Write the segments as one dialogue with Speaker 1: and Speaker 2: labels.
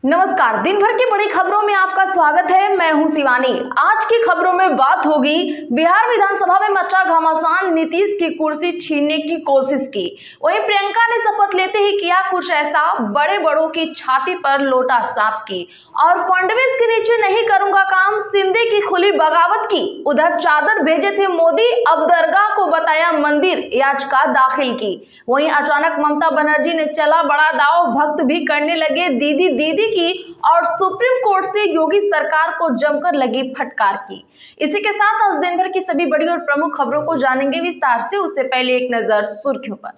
Speaker 1: नमस्कार। दिन भर की बड़ी खबरों में आपका स्वागत है। मैं हूं शिवानी। आज की खबरों में बात होगी बिहार विधानसभा में मचा घमासान, नीतीश की कुर्सी छीनने की कोशिश की। वहीं प्रियंका ने शपथ लेते ही किया कुछ ऐसा, बड़े बड़ों की छाती पर लोटा सांप की। और फडणवीस के नीचे नहीं करूंगा काम, शिंदे की खुली बगावत की। उधर चादर भेजे थे मोदी, अब दरगाह को बताया मंदिर, याचिका दाखिल की। वहीं अचानक ममता बनर्जी ने चला बड़ा दाव, भक्त भी करने लगे दीदी दीदी की। और सुप्रीम कोर्ट से योगी सरकार को जमकर लगी फटकार की। इसी के साथ आज दिन भर की सभी बड़ी और प्रमुख खबरों को जानेंगे विस्तार से। उससे पहले एक नजर सुर्खियों पर।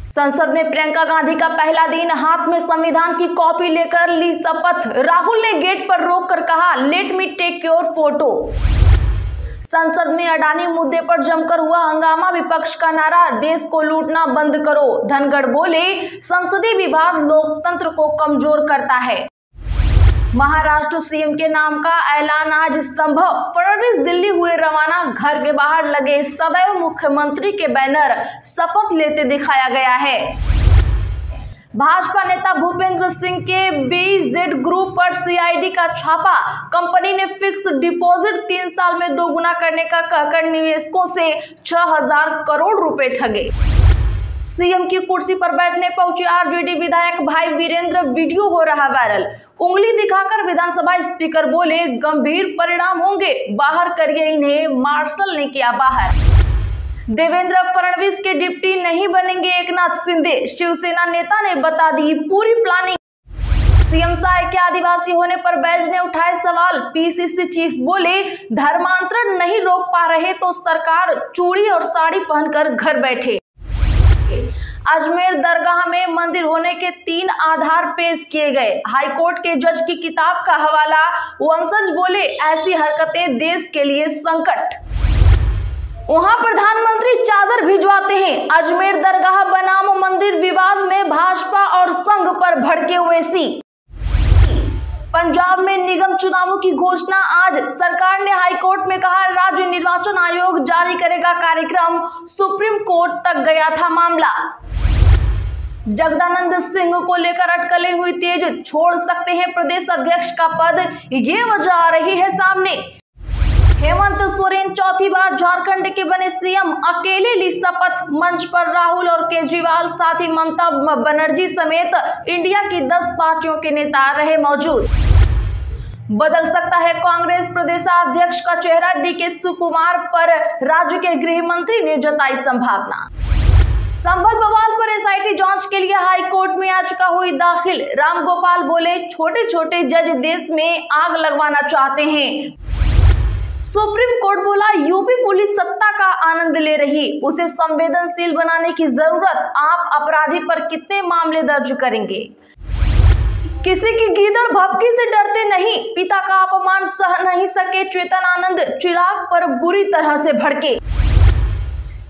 Speaker 1: संसद में प्रियंका गांधी का पहला दिन, हाथ में संविधान की कॉपी लेकर ली शपथ। राहुल ने गेट पर रोककर कहा, let me take your photo. संसद में अडानी मुद्दे पर जमकर हुआ हंगामा, विपक्ष का नारा, देश को लूटना बंद करो। धनखड़ बोले, संसदीय विभाग लोकतंत्र को कमजोर करता है। महाराष्ट्र सीएम के नाम का ऐलान आज संभव, फडणवीस दिल्ली हुए रवाना। घर के बाहर लगे सदैव मुख्यमंत्री के बैनर, शपथ लेते दिखाया गया है। भाजपा नेता भूपेंद्र सिंह के बीजेड ग्रुप पर सीआईडी का छापा। कंपनी ने फिक्स डिपॉजिट 3 साल में 2 गुना करने का कहकर निवेशकों से 6000 करोड़ रुपए ठगे। सीएम की कुर्सी पर बैठने पहुंचे आरजेडी विधायक भाई वीरेंद्र, वीडियो हो रहा वायरल। उंगली दिखाकर विधानसभा स्पीकर बोले, गंभीर परिणाम होंगे, बाहर करिए इन्हें, मार्शल ने किया बाहर। देवेंद्र फडणवीस के डिप्टी नहीं बनेंगे एकनाथ शिंदे, शिवसेना नेता ने बता दी पूरी प्लानिंग। सीएम साय के आदिवासी होने पर बैज ने उठाए सवाल। पीसीसी चीफ बोले, धर्मांतरण नहीं रोक पा रहे तो सरकार चूड़ी और साड़ी पहनकर घर बैठे। अजमेर दरगाह में मंदिर होने के 3 आधार पेश किए गए। हाईकोर्ट के जज की किताब का हवाला। वंशज बोले, ऐसी हरकतें देश के लिए संकट। वहां प्रधानमंत्री चादर भिजवाते हैं। अजमेर दरगाह बनाम मंदिर विवाद में भाजपा और संघ पर भड़के ओवैसी। पंजाब में निगम चुनावों की घोषणा आज, सरकार ने हाईकोर्ट में कहा राज्य निर्वाचन आयोग जारी करेगा कार्यक्रम। सुप्रीम कोर्ट तक गया था मामला। जगदानंद सिंह को लेकर अटकलें हुई तेज, छोड़ सकते हैं प्रदेश अध्यक्ष का पद, ये वजह आ रही है सामने। हेमंत सोरेन चौथी बार झारखंड के बने सीएम, अकेले ली शपथ। मंच पर राहुल और केजरीवाल, साथ ही ममता बनर्जी समेत इंडिया की 10 पार्टियों के नेता रहे मौजूद। बदल सकता है कांग्रेस प्रदेशाध्यक्ष का चेहरा, डीके शिवकुमार पर राज्य के गृह मंत्री ने जताई संभावना। संभल बवाल पर एसआईटी जांच के लिए हाईकोर्ट में याचिका हुई दाखिल। रामगोपाल बोले, छोटे छोटे जज देश में आग लगवाना चाहते हैं। सुप्रीम कोर्ट बोला, यूपी पुलिस सत्ता का आनंद ले रही, उसे संवेदनशील बनाने की जरूरत। आप अपराधी पर कितने मामले दर्ज करेंगे? किसी की गीदड़ भभकी से डरते नहीं, पिता का अपमान सह नहीं सके चेतन आनंद, चिराग पर बुरी तरह से भड़के।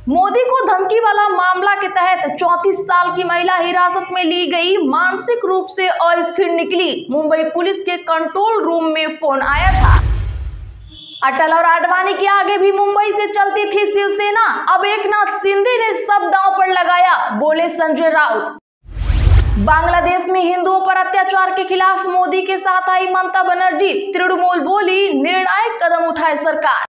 Speaker 1: मोदी को धमकी वाला मामला के तहत 34 साल की महिला हिरासत में ली गई, मानसिक रूप से अस्थिर निकली। मुंबई पुलिस के कंट्रोल रूम में फोन आया था। अटल और आडवाणी के आगे भी मुंबई से चलती थी शिवसेना, अब एकनाथ शिंदे ने सब दांव पर लगाया, बोले संजय राउत। बांग्लादेश में हिंदुओं पर अत्याचार के खिलाफ मोदी के साथ आई ममता बनर्जी, तृणमूल बोली, निर्णायक कदम उठाए सरकार।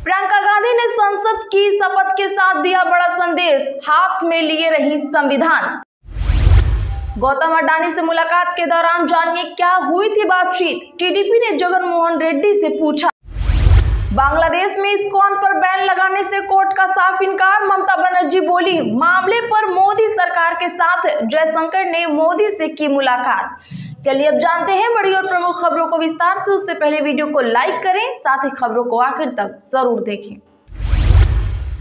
Speaker 1: प्रियंका गांधी ने संसद की शपथ के साथ दिया बड़ा संदेश, हाथ में लिए रही संविधान। गौतम अडानी से मुलाकात के दौरान जानिए क्या हुई थी बातचीत, टीडीपी ने जगन मोहन रेड्डी से पूछा। बांग्लादेश में इस्कॉन पर बैन लगाने से कोर्ट का साफ इनकार, ममता बनर्जी बोली, मामले पर मोदी सरकार के साथ जयशंकर ने मोदी से की मुलाकात। चलिए अब जानते हैं बड़ी और प्रमुख खबरों को विस्तार से। उससे पहले वीडियो को लाइक करें, साथ ही खबरों को आखिर तक जरूर देखें।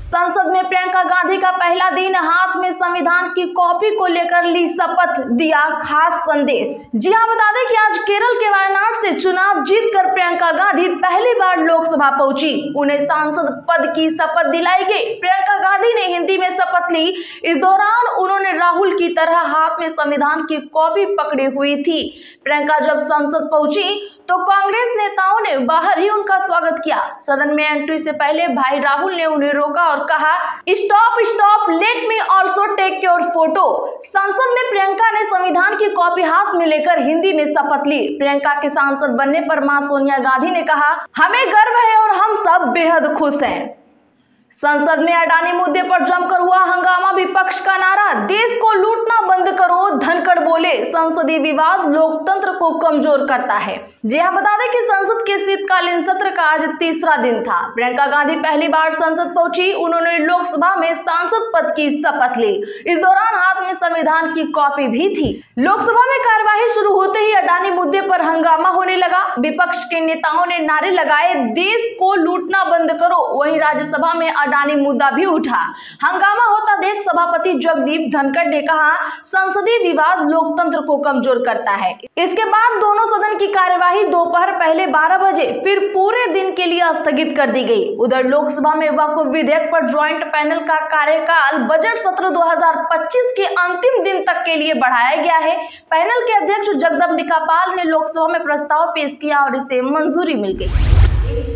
Speaker 1: संसद में प्रियंका गांधी का पहला दिन, हाथ में संविधान की कॉपी को लेकर ली शपथ, दिया खास संदेश। जी हां, बता दें कि आज केरल के वायनाड से चुनाव जीतकर प्रियंका गांधी पहली बार लोकसभा पहुंची। उन्हें सांसद पद की शपथ दिलाई गई। प्रियंका गांधी ने हिंदी में शपथ ली। इस दौरान उन्होंने राहुल की तरह हाथ में संविधान की कॉपी पकड़ी हुई थी। प्रियंका जब संसद पहुंची तो कांग्रेस नेताओं ने बाहर ही उनका स्वागत किया। सदन में एंट्री से पहले भाई राहुल ने उन्हें रोका और और कहा, stop stop, let me also take your photo. संसद में प्रियंका ने संविधान की कॉपी हाथ में लेकर हिंदी में शपथ ली। प्रियंका के सांसद बनने पर मां सोनिया गांधी ने कहा, हमें गर्व है और हम सब बेहद खुश हैं। संसद में अडानी मुद्दे पर जमकर हुआ हंगामा, विपक्ष का नारा, देश को लूटना बंद करो, धनखड़ बोले, संसदीय विवाद लोकतंत्र को कमजोर करता है। जी हां, बता दें कि संसद के शीतकालीन सत्र का आज तीसरा दिन था। प्रियंका गांधी पहली बार संसद पहुंची। उन्होंने लोकसभा में सांसद पद की शपथ ली। इस दौरान हाथ में संविधान की कॉपी भी थी। लोकसभा में कार्यवाही शुरू होते ही अडानी मुद्दे पर हंगामा होने लगा। विपक्ष के नेताओं ने नारे लगाए, देश को लूटना बंद करो। वहीं राज्यसभा में अडानी मुद्दा भी उठा। हंगामा होता देख सभापति जगदीप धनखड़ ने कहा, संसदीय विवाद लोकतंत्र को कमजोर करता है। इसके बाद दोनों सदन की कार्यवाही दोपहर पहले 12 बजे फिर पूरे दिन के लिए स्थगित कर दी गई। उधर लोकसभा में वक्फ विधेयक पर ज्वाइंट पैनल का कार्यकाल बजट सत्र 2025 के अंतिम दिन तक के लिए बढ़ाया गया है। पैनल के अध्यक्ष जगदम्बिका पाल ने लोकसभा में प्रस्ताव पेश किया और इसे मंजूरी मिल गई।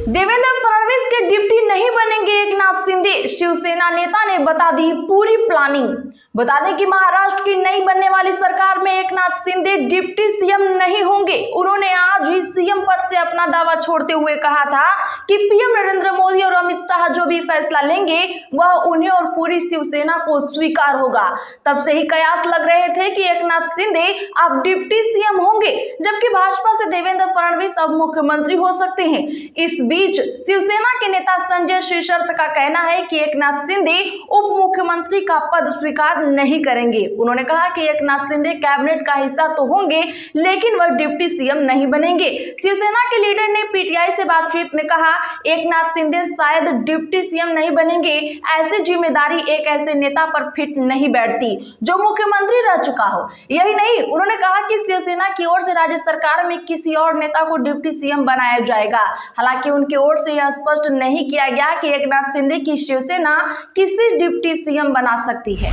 Speaker 1: देवेंद्र फडणवीस के डिप्टी नहीं बनेंगे एकनाथ शिंदे, शिवसेना नेता ने बता दी पूरी प्लानिंग। बता दें कि महाराष्ट्र की नई बनने वाली सरकार में एकनाथ शिंदे डिप्टी सीएम नहीं होंगे। उन्होंने आज ही सीएम पद से अपना दावा छोड़ते हुए कहा था कि पीएम नरेंद्र मोदी और अमित शाह जो भी फैसला लेंगे वह उन्हें और पूरी शिवसेना को स्वीकार होगा। तब से ही कयास लग रहे थे कि एकनाथ शिंदे अब डिप्टी सीएम होंगे, जबकि भाजपा से देवेंद्र फडणवीस अब मुख्यमंत्री हो सकते हैं। इस बीच शिवसेना के नेता संजय श्रीशर्त का कहना है कि एकनाथ शिंदे उप मुख्यमंत्री का पद स्वीकार नहीं करेंगे। उन्होंने कहा कि एकनाथ शिंदे कैबिनेट का हिस्सा तो होंगे, लेकिन वह डिप्टी सीएम नहीं बनेंगे। शिवसेना के लीडर ने पीटीआई से बातचीत में कहा, एकनाथ शिंदे शायद डिप्टी सीएम नहीं बनेंगे। ऐसी जिम्मेदारी एक ऐसे नेता पर फिट नहीं बैठती जो मुख्यमंत्री रह चुका हो। यही नहीं, उन्होंने कहा कि शिवसेना की ओर से राज्य सरकार में किसी और नेता को डिप्टी सीएम बनाया जाएगा। हालांकि उनकी ओर से यह स्पष्ट नहीं किया गया कि एकनाथ शिंदे की शिवसेना किसी डिप्टी सीएम बना सकती है।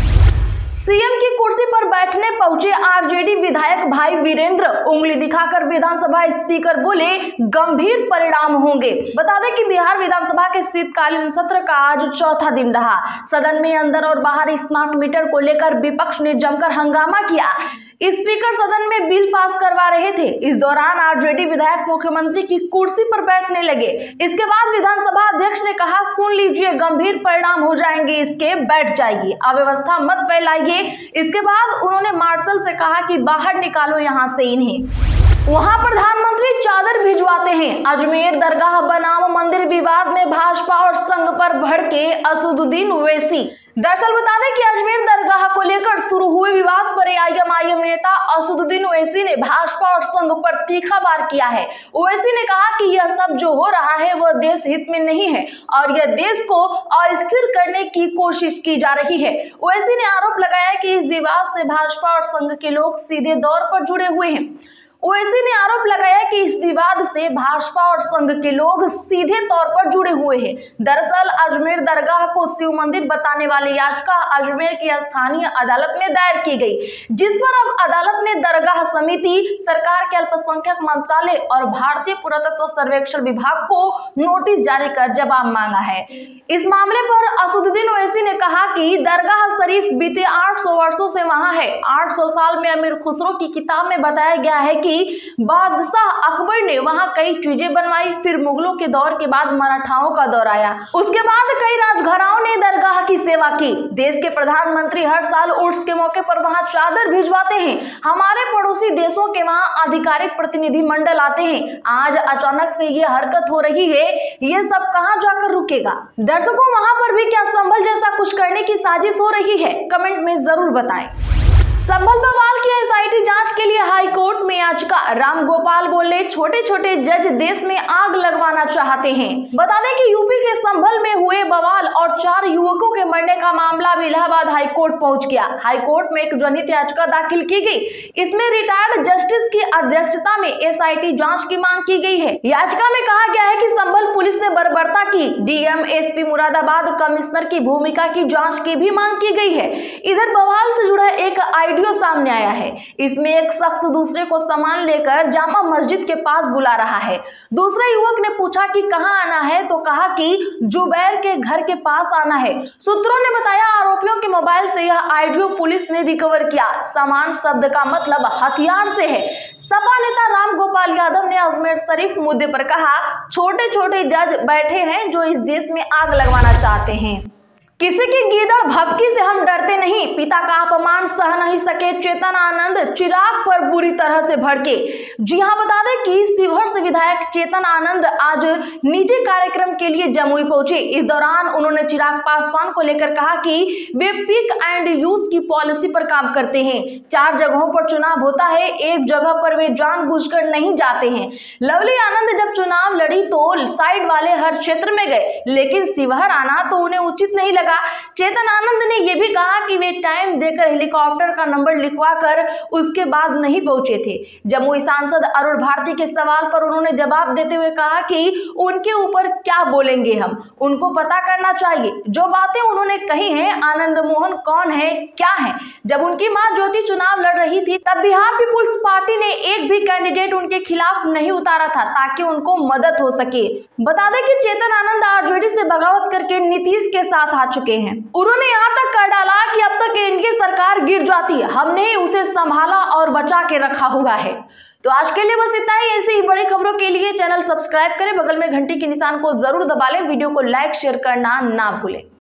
Speaker 1: सीएम की कुर्सी पर बैठने पहुंचे आरजेडी विधायक भाई वीरेंद्र, उंगली दिखाकर विधानसभा स्पीकर बोले, गंभीर परिणाम होंगे। बता दें कि बिहार विधानसभा के शीतकालीन सत्र का आज चौथा दिन रहा। सदन में अंदर और बाहर स्मार्ट मीटर को लेकर विपक्ष ने जमकर हंगामा किया। स्पीकर सदन में बिल पास करवा रहे थे। इस दौरान आरजेडी विधायक मुख्यमंत्री की कुर्सी पर बैठने लगे। इसके बाद विधानसभा अध्यक्ष ने कहा, सुन लीजिए, गंभीर परिणाम हो जाएंगे इसके, बैठ जाइए, अव्यवस्था मत फैलाइए। इसके बाद उन्होंने मार्शल से कहा कि बाहर निकालो यहां से इन्हें। वहां प्रधानमंत्री चादर भिजवाते हैं। अजमेर दरगाह बनाम मंदिर विवाद में भाजपा और संघ पर भड़के असदुद्दीन ओवैसी। दरअसल बता दें कि अजमेर दरगाह को लेकर शुरू हुए विवाद पर एआईएम नेता असदुद्दीन ओवैसी ने भाजपा और संघ पर तीखा वार किया है। ओवैसी ने कहा कि यह सब जो हो रहा है वह देश हित में नहीं है और यह देश को अस्थिर करने की कोशिश की जा रही है। ओवैसी ने आरोप लगाया कि इस विवाद से भाजपा और संघ के लोग सीधे तौर पर जुड़े हुए हैं। ओवैसी ने आरोप लगाया कि इस विवाद से भाजपा और संघ के लोग सीधे तौर पर जुड़े हुए हैं। दरअसल अजमेर दरगाह को शिव मंदिर बताने वाली याचिका अजमेर की स्थानीय अदालत में दायर की गई, जिस पर अब अदालत ने दरगाह समिति, सरकार के अल्पसंख्यक मंत्रालय और भारतीय पुरातत्व सर्वेक्षण विभाग को नोटिस जारी कर जवाब मांगा है। इस मामले पर असदुद्दीन ओवैसी ने कहा कि दरगाह शरीफ बीते 800 वर्षों से वहां है। 800 साल में अमीर खुसरो की किताब में बताया गया है कि बादशाह अकबर ने वहां कई चीजें बनवाई, फिर मुगलों के दौर के बाद मराठाओं का दौर आया, उसके बाद कई राजघराओं ने दरगाह की सेवा की। देश के प्रधानमंत्री हर साल उर्स के मौके पर वहां चादर भिजवाते हैं। हमारे पड़ोसी देशों के वहां आधिकारिक प्रतिनिधि मंडल आते हैं। आज अचानक से ये हरकत हो रही है, ये सब कहां जाकर रुकेगा? दर्शकों, वहां पर भी क्या संभल जैसा कुछ करने की साजिश हो रही है? कमेंट में जरूर बताएं। संभल बवाल की एसआईटी जांच के लिए हाई कोर्ट में याचिका। राम गोपाल बोले, छोटे छोटे जज देश में आग लगवाना चाहते हैं। बता दें कि यूपी के संभल में हुए बवाल और 4 युवकों के मरने का मामला भी इलाहाबाद हाई कोर्ट पहुंच गया। हाई कोर्ट में एक जनहित याचिका दाखिल की गई। इसमें रिटायर्ड जस्टिस की अध्यक्षता में एसआईटी जांच की मांग की गई है। याचिका में कहा गया है कि संभल पुलिस ने बर्बरता की। डीएम, एसपी मुरादाबाद, कमिश्नर की भूमिका की जांच की भी मांग की गई है। इधर बवाल से जुड़ा एक वीडियो सामने आया है। इसमें एक शख्स दूसरे को सामान लेकर जामा मस्जिद के उसके पास बुला रहा है। दूसरे युवक ने पूछा कि कहां आना है, तो कहा कि जुबैर के घर के पास आना है। सूत्रों ने बताया आरोपियों के मोबाइल से यह ऑडियो पुलिस ने रिकवर किया। सामान शब्द का मतलब हथियार से है। सपा नेता राम गोपाल यादव ने अजमेर शरीफ मुद्दे पर कहा, छोटे छोटे जज बैठे हैं जो इस देश में आग लगवाना चाहते हैं। किसी की गीदड़ भभकी से हम डरते नहीं। पिता का अपमान सह नहीं सके चेतन आनंद चिराग पर बुरी तरह से भड़के। जी हां, बता दें कि शिवहर से विधायक चेतन आनंद आज निजी कार्यक्रम के लिए जमुई पहुंचे। इस दौरान उन्होंने चिराग पासवान को लेकर कहा कि वे पिक एंड यूज की पॉलिसी पर काम करते हैं। 4 जगहों पर चुनाव होता है, एक जगह पर वे जानबूझकर नहीं जाते हैं। लवली आनंद जब चुनाव लड़ी तो साइड वाले हर क्षेत्र में गए, लेकिन शिवहर आना तो उन्हें उचित नहीं लगा। चेतन आनंद ने यह भी कहा कि वे टाइम देकर हेलीकॉप्टर का नंबर लिखवाकर उसके बाद नहीं पहुंचे थे। जमुई सांसद अरुण भारती के सवाल पर उन्होंने जवाब देते हुए कहा कि उनके ऊपर क्या बोलेंगे हम, उनको पता करना चाहिए। जो बातें उन्होंने कही हैं, आनंद मोहन कौन है, क्या है। जब उनकी मां ज्योति चुनाव लड़ रही थी तब बिहार पीपुल्स पार्टी ने एक भी कैंडिडेट उनके खिलाफ नहीं उतारा था ताकि उनको मदद हो सके। बता दें कि चेतन आनंद आरजेडी से बगावत करके नीतीश के साथ आ चुके हैं। उन्होंने यहां तक कर डाला कि अब तक एनडीए सरकार गिर जाती, हमने उसे संभाला और बचा के रखा हुआ है। तो आज के लिए बस इतना ही। ऐसी ही बड़ी खबरों के लिए चैनल सब्सक्राइब करें, बगल में घंटी के निशान को जरूर दबा लें, वीडियो को लाइक शेयर करना ना भूलें।